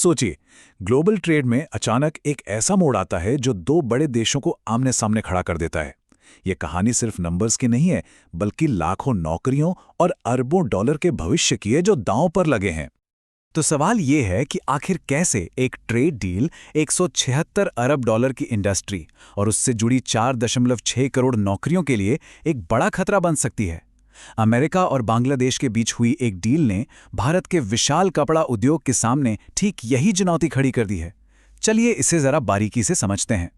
सोचिए, global trade में अचानक एक ऐसा मोड़ आता है जो दो बड़े देशों को आमने सामने खड़ा कर देता है। यह कहानी सिर्फ नंबर्स की नहीं है, बल्कि लाखों नौकरियों और अरबों डॉलर के भविष्य की है जो दांव पर लगे हैं। तो सवाल ये है कि आखिर कैसे एक ट्रेड डील 176 अरब डॉलर की इंडस्ट्री और उससे जुड़ी 4.6 करोड़ नौकरियों के लिए एक बड़ा खतरा बन सकती है। अमेरिका और बांग्लादेश के बीच हुई एक डील ने भारत के विशाल कपड़ा उद्योग के सामने ठीक यही चुनौती खड़ी कर दी है। चलिए इसे जरा बारीकी से समझते हैं।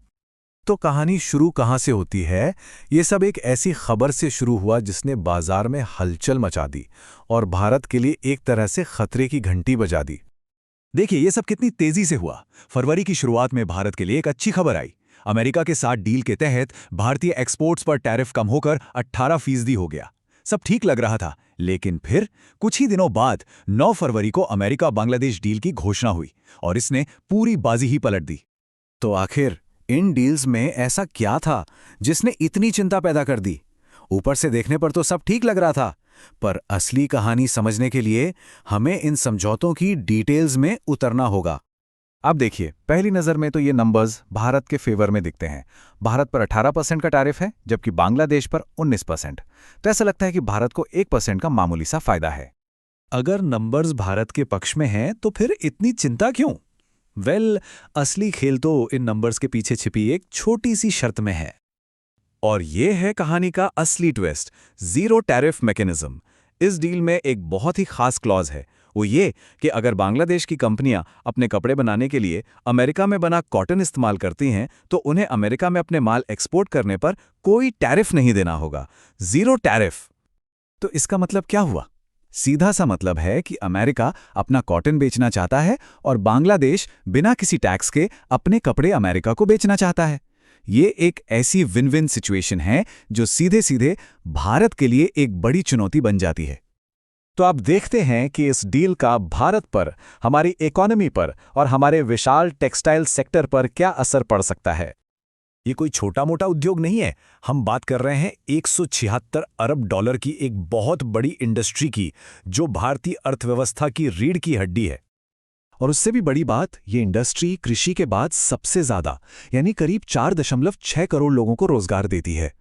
तो कहानी शुरू कहां से होती है? ये सब एक ऐसी खबर से शुरू हुआ जिसने बाजार में हलचल मचा दी और भारत के लिए एक तरह से खतरे की घंटी बजा दी। देखिए ये सब कितनी तेजी से हुआ। फरवरी की शुरुआत में भारत के लिए एक अच्छी खबर आई। अमेरिका के साथ डील के तहत भारतीय एक्सपोर्ट्स पर टैरिफ कम होकर 18% हो गया। सब ठीक लग रहा था, लेकिन फिर कुछ ही दिनों बाद 9 फरवरी को अमेरिका बांग्लादेश डील की घोषणा हुई और इसने पूरी बाजी ही पलट दी। तो आखिर इन डील्स में ऐसा क्या था जिसने इतनी चिंता पैदा कर दी? ऊपर से देखने पर तो सब ठीक लग रहा था, पर असली कहानी समझने के लिए हमें इन समझौतों की डिटेल्स में उतरना होगा। अब देखिए, पहली नज़र में तो ये नंबर्स भारत के फेवर में दिखते हैं। भारत पर 18% का टैरिफ है, जबकि बांग्लादेश पर 19%। तो ऐसा लगता है कि भारत को 1% का मामूली सा फायदा है। अगर नंबर्स भारत के पक्ष में हैं, तो फिर इतनी चिंता क्यों? असली खेल तो इन नंबर्स के पीछे छिपी एक छोटी सी शर्त में है। और ये है कहानी का असली ट्विस्ट, जीरो टैरिफ मैकेनिज्म। इस डील में एक बहुत ही खास क्लॉज है। वो ये कि अगर बांग्लादेश की कंपनियां अपने कपड़े बनाने के लिए अमेरिका में बना कॉटन इस्तेमाल करती हैं, तो उन्हें अमेरिका में अपने माल एक्सपोर्ट करने पर कोई टैरिफ नहीं देना होगा। Zero tariff. तो इसका मतलब क्या हुआ? सीधा सा मतलब है कि अमेरिका अपना कॉटन बेचना चाहता है और बांग्लादेश बिना किसी टैक्स के अपने कपड़े अमेरिका को बेचना चाहता है। ये एक ऐसी विन विन सिचुएशन है जो सीधे सीधे भारत के लिए एक बड़ी चुनौती बन जाती है। तो आप देखते हैं कि इस डील का भारत पर, हमारी इकोनॉमी पर और हमारे विशाल टेक्सटाइल सेक्टर पर क्या असर पड़ सकता है। ये कोई छोटा मोटा उद्योग नहीं है। हम बात कर रहे हैं 176 अरब डॉलर की एक बहुत बड़ी इंडस्ट्री की, जो भारतीय अर्थव्यवस्था की रीढ़ की हड्डी है। और उससे भी बड़ी बात, ये इंडस्ट्री कृषि के बाद सबसे ज्यादा यानी करीब 4.6 करोड़ लोगों को रोजगार देती है।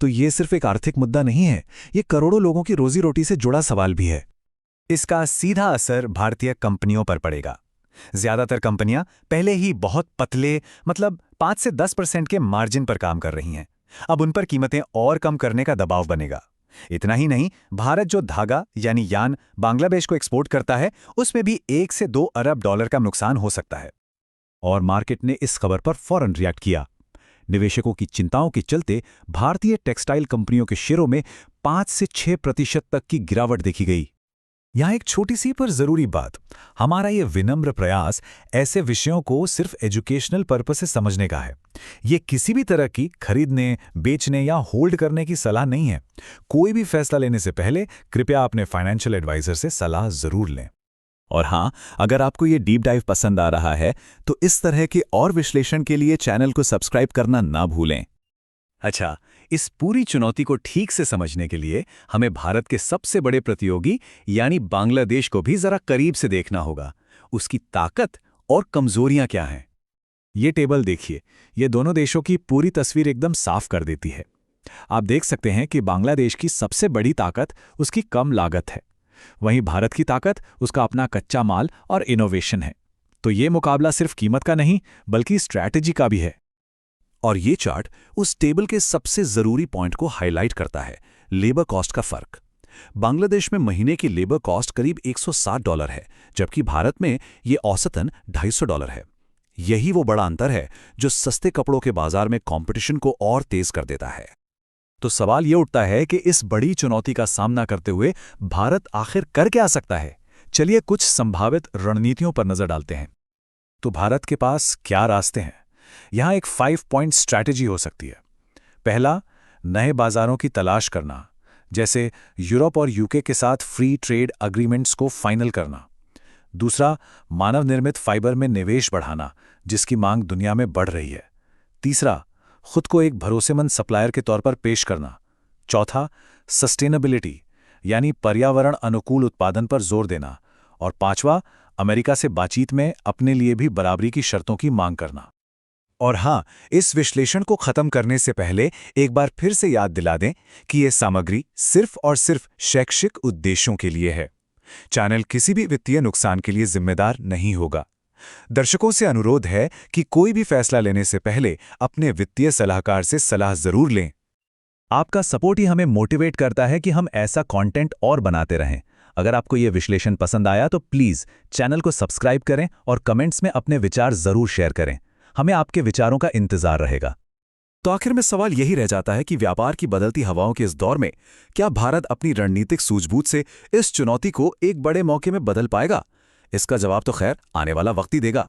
तो ये सिर्फ एक आर्थिक मुद्दा नहीं है, ये करोड़ों लोगों की रोजी रोटी से जुड़ा सवाल भी है। इसका सीधा असर भारतीय कंपनियों पर पड़ेगा। ज्यादातर कंपनियां पहले ही बहुत पतले, मतलब 5 से 10% के मार्जिन पर काम कर रही हैं। अब उन पर कीमतें और कम करने का दबाव बनेगा। इतना ही नहीं, भारत जो धागा यानी यान बांग्लादेश को एक्सपोर्ट करता है, उसमें भी 1 से 2 अरब डॉलर का नुकसान हो सकता है। और मार्केट ने इस खबर पर फौरन रिएक्ट किया। निवेशकों की चिंताओं के चलते भारतीय टेक्सटाइल कंपनियों के शेयरों में 5 से 6% तक की गिरावट देखी गई। यहाँ एक छोटी सी पर जरूरी बात, हमारा ये विनम्र प्रयास ऐसे विषयों को सिर्फ एजुकेशनल पर्पस से समझने का है। ये किसी भी तरह की खरीदने, बेचने या होल्ड करने की सलाह नहीं है। कोई भी फैसला लेने से पहले कृपया अपने फाइनेंशियल एडवाइजर से सलाह जरूर लें। और हाँ, अगर आपको ये डीप डाइव पसंद आ रहा है, तो इस तरह के और विश्लेषण के लिए चैनल को सब्सक्राइब करना ना भूलें। अच्छा, इस पूरी चुनौती को ठीक से समझने के लिए हमें भारत के सबसे बड़े प्रतियोगी यानी बांग्लादेश को भी जरा करीब से देखना होगा। उसकी ताकत और कमजोरियां क्या हैं? ये टेबल देखिए, ये दोनों देशों की पूरी तस्वीर एकदम साफ कर देती है। आप देख सकते हैं कि बांग्लादेश की सबसे बड़ी ताकत उसकी कम लागत है, वहीं भारत की ताकत उसका अपना कच्चा माल और इनोवेशन है। तो ये मुकाबला सिर्फ कीमत का नहीं, बल्कि स्ट्रैटेजी का भी है। और ये चार्ट उस टेबल के सबसे जरूरी पॉइंट को हाईलाइट करता है, लेबर कॉस्ट का फर्क। बांग्लादेश में महीने की लेबर कॉस्ट करीब 160 डॉलर है, जबकि भारत में ये औसतन 250 डॉलर है। यही वो बड़ा अंतर है जो सस्ते कपड़ों के बाजार में कंपटीशन को और तेज कर देता है। तो सवाल ये उठता है कि इस बड़ी चुनौती का सामना करते हुए भारत आखिर कर क्या सकता है? चलिए कुछ संभावित रणनीतियों पर नजर डालते हैं। तो भारत के पास क्या रास्ते हैं? यहां एक 5 पॉइंट स्ट्रैटेजी हो सकती है। पहला, नए बाजारों की तलाश करना, जैसे यूरोप और यूके के साथ फ्री ट्रेड अग्रीमेंट्स को फाइनल करना। दूसरा, मानव निर्मित फाइबर में निवेश बढ़ाना, जिसकी मांग दुनिया में बढ़ रही है। तीसरा, खुद को एक भरोसेमंद सप्लायर के तौर पर पेश करना। चौथा, सस्टेनेबिलिटी यानी पर्यावरण अनुकूल उत्पादन पर जोर देना। और पांचवा, अमेरिका से बातचीत में अपने लिए भी बराबरी की शर्तों की मांग करना। और हाँ, इस विश्लेषण को खत्म करने से पहले एक बार फिर से याद दिला दें कि यह सामग्री सिर्फ और सिर्फ शैक्षिक उद्देश्यों के लिए है। चैनल किसी भी वित्तीय नुकसान के लिए जिम्मेदार नहीं होगा। दर्शकों से अनुरोध है कि कोई भी फैसला लेने से पहले अपने वित्तीय सलाहकार से सलाह जरूर लें। आपका सपोर्ट ही हमें मोटिवेट करता है कि हम ऐसा कंटेंट और बनाते रहें। अगर आपको यह विश्लेषण पसंद आया तो प्लीज़ चैनल को सब्सक्राइब करें और कमेंट्स में अपने विचार जरूर शेयर करें। हमें आपके विचारों का इंतजार रहेगा। तो आखिर में सवाल यही रह जाता है कि व्यापार की बदलती हवाओं के इस दौर में क्या भारत अपनी रणनीतिक सूझबूझ से इस चुनौती को एक बड़े मौके में बदल पाएगा? इसका जवाब तो खैर आने वाला वक्त ही देगा।